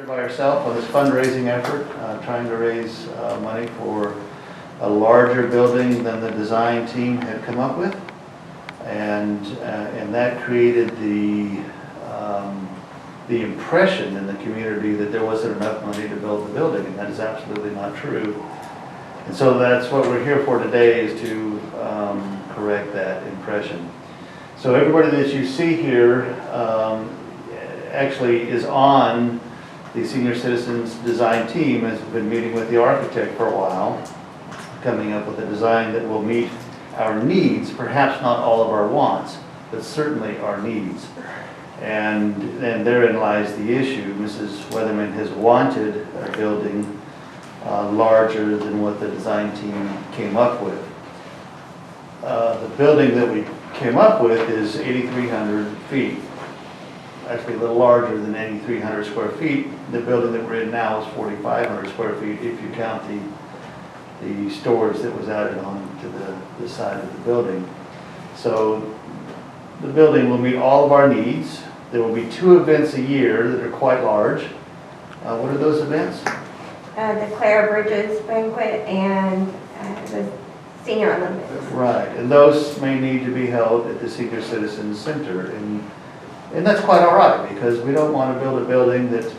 by herself on this fundraising effort, trying to raise money for a larger building than the design team had come up with. And that created the impression in the community that there wasn't enough money to build the building, and that is absolutely not true. And so that's what we're here for today, is to correct that impression. So everybody that you see here actually is on the Senior Citizens Design Team, has been meeting with the architect for a while, coming up with a design that will meet our needs, perhaps not all of our wants, but certainly our needs. And therein lies the issue. Mrs. Weatherman has wanted a building larger than what the design team came up with. The building that we came up with is 8,300 feet. Actually a little larger than 8,300 square feet. The building that we're in now is 4,500 square feet if you count the storage that was added on to the side of the building. So the building will meet all of our needs. There will be 2 events a year that are quite large. What are those events? The Claire Bridges banquet and the Senior Unlimited. Right, and those may need to be held at the Senior Citizens Center. And that's quite all right, because we don't want to build a building that,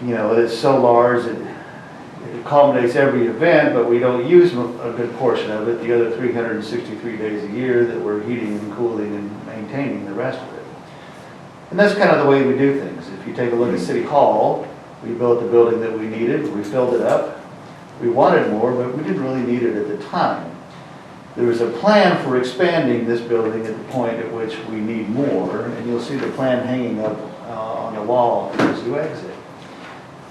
that's so large that it accommodates every event, but we don't use a good portion of it the other 363 days a year that we're heating and cooling and maintaining the rest of it. And that's kind of the way we do things. If you take a look at City Hall, we built the building that we needed, we filled it up. We wanted more, but we didn't really need it at the time. There was a plan for expanding this building at the point at which we need more, and you'll see the plan hanging up on the wall as you exit.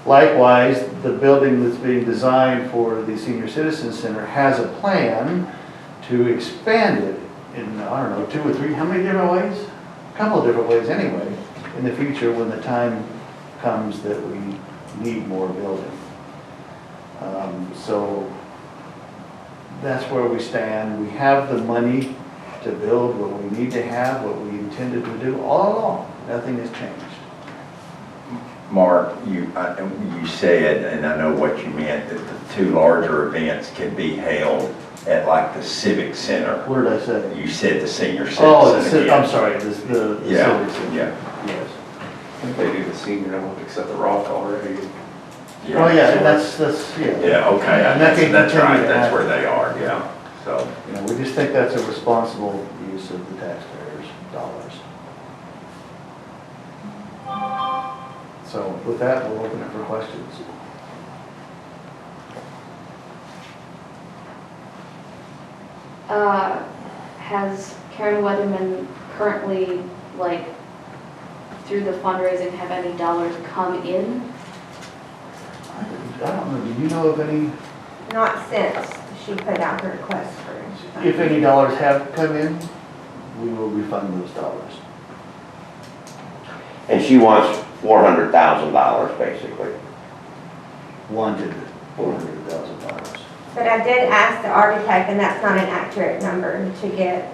Likewise, the building that's being designed for the Senior Citizens Center has a plan to expand it in, I don't know, 2 or 3, how many different ways? A couple of different ways anyway, in the future when the time comes that we need more building. So that's where we stand. We have the money to build what we need to have, what we intended to do all along. Nothing has changed. Mark, you said, and I know what you meant, that the 2 larger events can be held at like the Civic Center. What did I say? You said the Senior Citizen. I'm sorry, the Civic Center. Yeah. Yes. I think they do the Senior Olympics at the Rock already. Oh, yeah, and that's, yeah. Yeah, okay, And that can that's continue right, to that's happen. where they are, yeah, so. We just think that's a responsible use of the taxpayers' dollars. So with that, we'll open it for questions. Has Karen Weatherman currently, through the fundraising, have any dollars come in? I don't know, do you know of any, Not since she put out her request for. if any dollars have come in, we will refund those dollars. And she wants $400,000 basically. Wanted $400,000. But I did ask the architect, and that's not an accurate number to get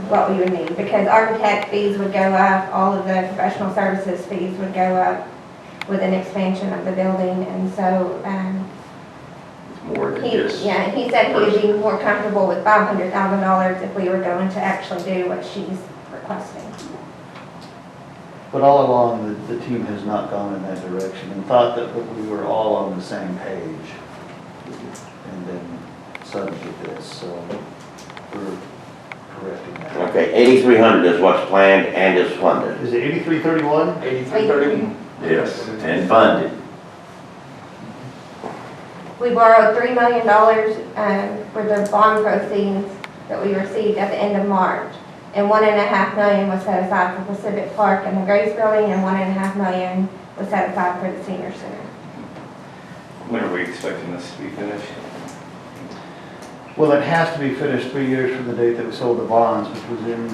what we would need, because architect fees would go up, all of the professional services fees would go up with an expansion of the building, and so It's more than he just. said he would be more comfortable with $500,000 if we were going to actually do what she's requesting. But all along, the team has not gone in that direction and thought that we were all on the same page. And then suddenly this, so we're correcting that. Okay, 8,300 is what's planned and is funded. Is it 8331? 8330. Yes, and funded. We borrowed $3 million for the bond proceeds that we received at the end of March. And $1.5 million was set aside for Pacific Park and the Grace Building, and $1.5 million was set aside for the Senior Center. When are we expecting this to be finished? Well, it has to be finished 3 years from the date that we sold the bonds, which was in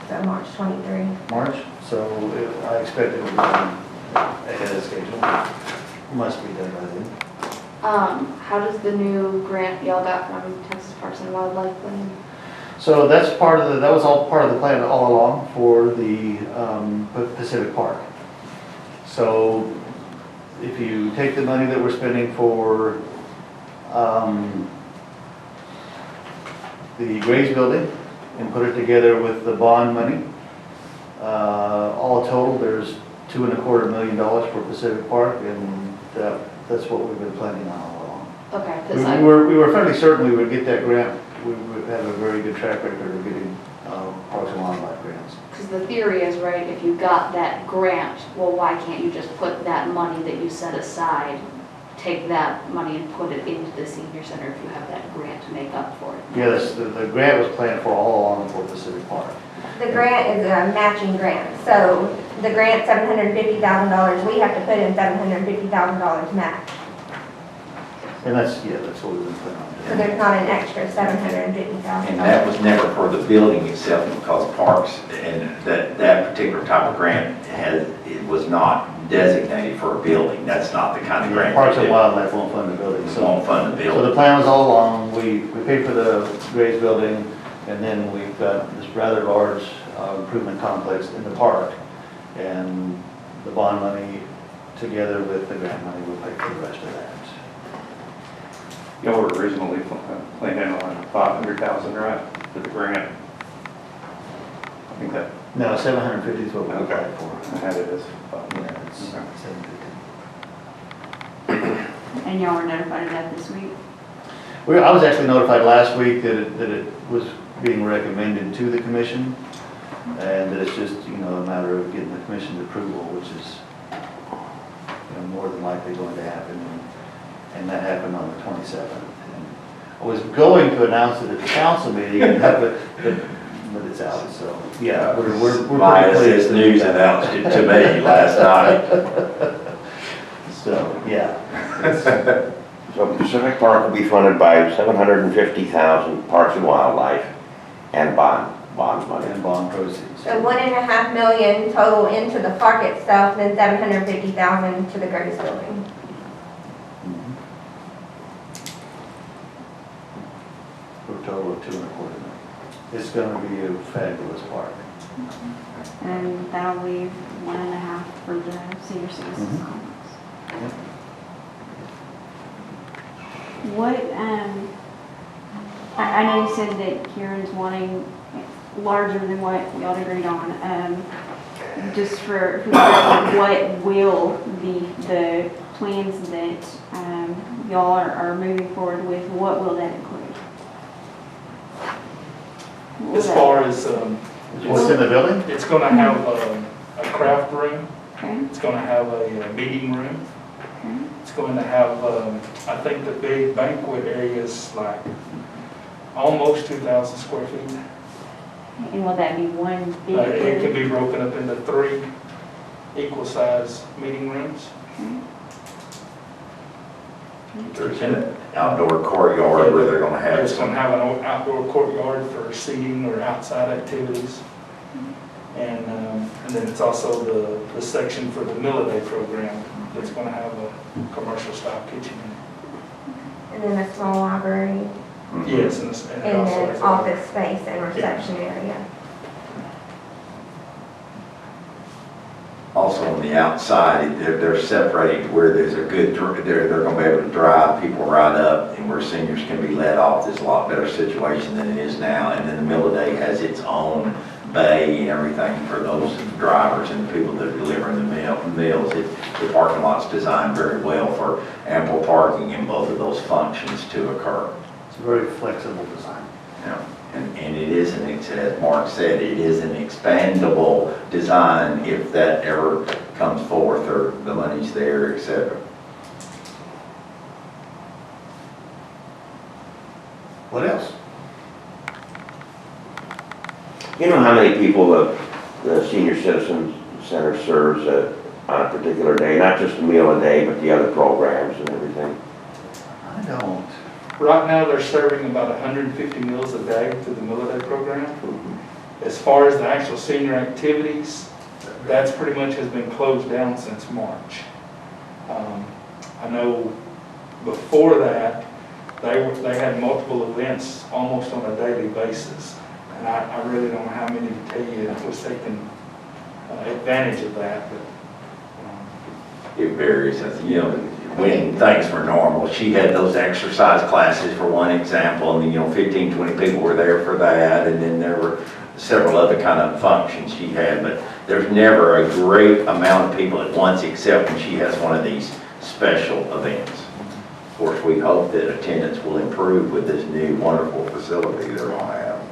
So March 23. March. So I expect it will be done ahead of schedule. Must be done by then. How does the new grant y'all got from Texas Parks and Wildlife plan? So that's that was all part of the plan all along for the Pacific Park. So if you take the money that we're spending for the Graves building and put it together with the bond money, all total, there's $2.25 million for Pacific Park, and that's what we've been planning on all along. Okay, We because we were fairly certain we would get that grant. We would have a very good track record of getting Parks and Wildlife grants. the theory is, right, if you got that grant, well, why can't you just put that money that you set aside, take that money and put it into the senior center if you have that grant to make up for it? Yes, the grant was planned for all along for Pacific Park. The grant is a matching grant, so the grant, $750,000, we have to put in $750,000 match. And that's what we've been planning on So doing. there's not an extra $750,000. And that was never for the building itself, because parks and that particular type of grant it was not designated for a building. That's not the kind of grant. Parks we and do. Wildlife won't fund the building, It so. won't fund the So the building. plan was all along, we paid for the Graves building, and then we've got this rather large improvement complex in the park. And the bond money, together with the grant money, will pay for the rest of that. Y'all were originally planning on 500,000, right, for the grant? I think that, No, 750 is what we Okay. applied for. I had it as Yeah, it's Okay. 750. And y'all were notified of that this week? I was actually notified last week that it was being recommended to the commission, and that it's just, a matter of getting the commission's approval, which is, more than likely going to happen. And that happened on the 27th. And I was going to announce it at the council meeting, but it's out, so, yeah, we're Maya pretty pleased. says news announced it to me last night. So, yeah. So Pacific Park will be funded by $750,000 Parks and Wildlife and bond money. And bond proceeds. So $1.5 million total into the park itself, then $750,000 to the Graves building. Mhm. For a total of $2.25 million. It's gonna be a fabulous park. And that'll leave 1.5 for the senior citizens Mhm. complex. What, I know you said that Kieran's wanting larger than what y'all agreed on. Just for the record, what will the plans that y'all are moving forward with, what will that include? What will As that- far as, What's in the building? it's gonna have a craft room, Okay, it's gonna have a meeting room, okay. it's going to have, I think the big banquet area is like almost 2,000 square feet. And will that be one big? It can be broken up into 3 equal-sized meeting rooms. There's an outdoor courtyard where they're gonna have It's gonna some. have an outdoor courtyard for seating or outside activities. And then it's also the section for the Mill-a-Day program that's gonna have a commercial style kitchen in And then a small library, it. Mhm. Yes, and it and also then has a- office space and reception area. Also on the outside, they're separated where there's a good, they're gonna be able to drive people right up, and where seniors can be let off. There's a lot better situation than it is now. And then the Mill-a-Day has its own bay and everything for those drivers and the people that are delivering the meals. The parking lot's designed very well for ample parking in both of those functions to occur. It's a very flexible design. Yeah, and it is as Mark said, it is an expandable design if that ever comes forth or the money's there, et cetera. What else? You know how many people the Senior Citizens Center serves on a particular day? Not just a meal a day, but the other programs and everything? I don't. Right now, they're serving about 150 meals a day through the Mill-a-Day program. As far as the actual senior activities, that's pretty much has been closed down since March. I know before that, they had multiple events almost on a daily basis. And I really don't know how many to tell you was taking advantage of that, but It varies, you know, when things were normal. She had those exercise classes for one example, and, you know, 15, 20 people were there for that, and then there were several other kind of functions she had, but there's never a great amount of people at once except when she has one of these special events. Of course, we hope that attendance will improve with this new wonderful facility they're going to have.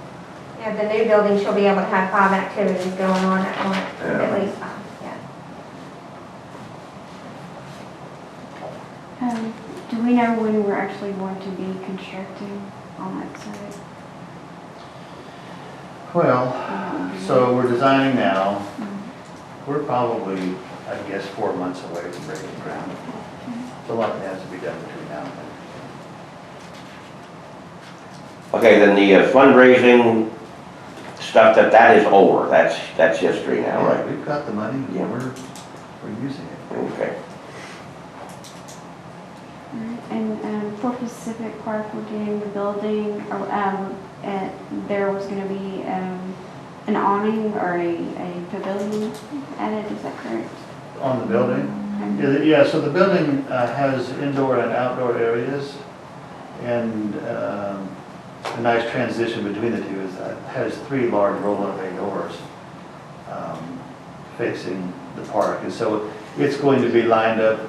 Yeah, the new building, she'll be able to have 5 activities going on at once, Yeah. at least 5, yeah. Do we know when we're actually going to be constructing on that site? Well, so we're designing now. Mm-hmm. We're probably, I guess, 4 months away from breaking ground. It's a lot that has to be done between now and then. Okay, then the fundraising stuff, that is over, that's history now, right? We've got the money, Yeah. we're using it. Okay. And for Pacific Park, we're getting the building, there was gonna be, an awning or a pavilion added, is that correct? On the building? Okay. Yeah, so the building has indoor and outdoor areas, and a nice transition between the two is that it has 3 large roll-up bay doors facing the park. And so it's going to be lined up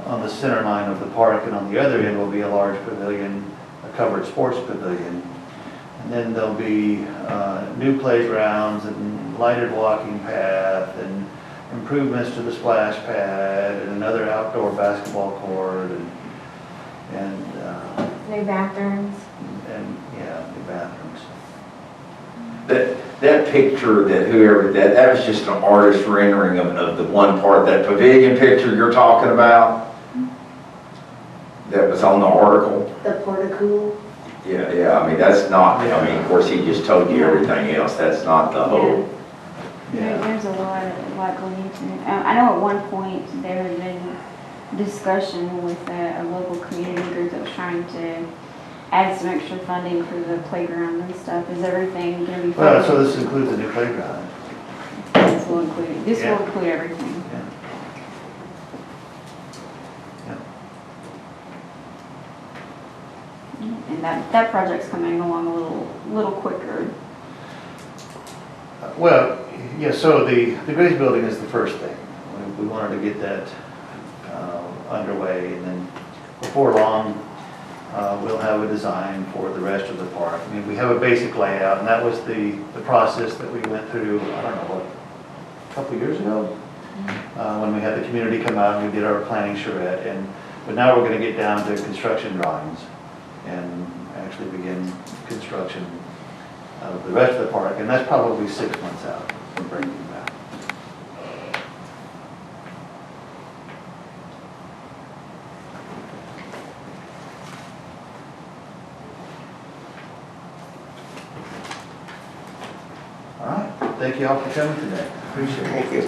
on the center line of the park, and on the other end will be a large pavilion, a covered sports pavilion. And then there'll be new playgrounds and lighted walking path and improvements to the splash pad and another outdoor basketball court and New bathrooms. yeah, new bathrooms. That picture that that was just an artist rendering of the one part, that pavilion picture you're talking about, that was on the article. The portico. Yeah, I mean, that's not, I mean, of course, he just told you everything else, that's not the whole. There's a lot going into it. I know at one point there had been discussion with a local community group that was trying to add some extra funding for the playground and stuff. Is everything going to be? Well, so this includes a new playground. This will include Yeah. everything. Yeah. And that project's coming along a little quicker. Well, yeah, so the Grace Building is the first thing. We wanted to get that underway, and then before long, we'll have a design for the rest of the park. I mean, we have a basic layout, and that was the process that we went through, I don't know, what, a couple of years ago? When we had the community come out and we did our planning charrette, but now we're gonna get down to construction drawings and actually begin construction of the rest of the park, and that's probably 6 months out from breaking ground. All right, thank you all for coming today. Appreciate it. Thank you.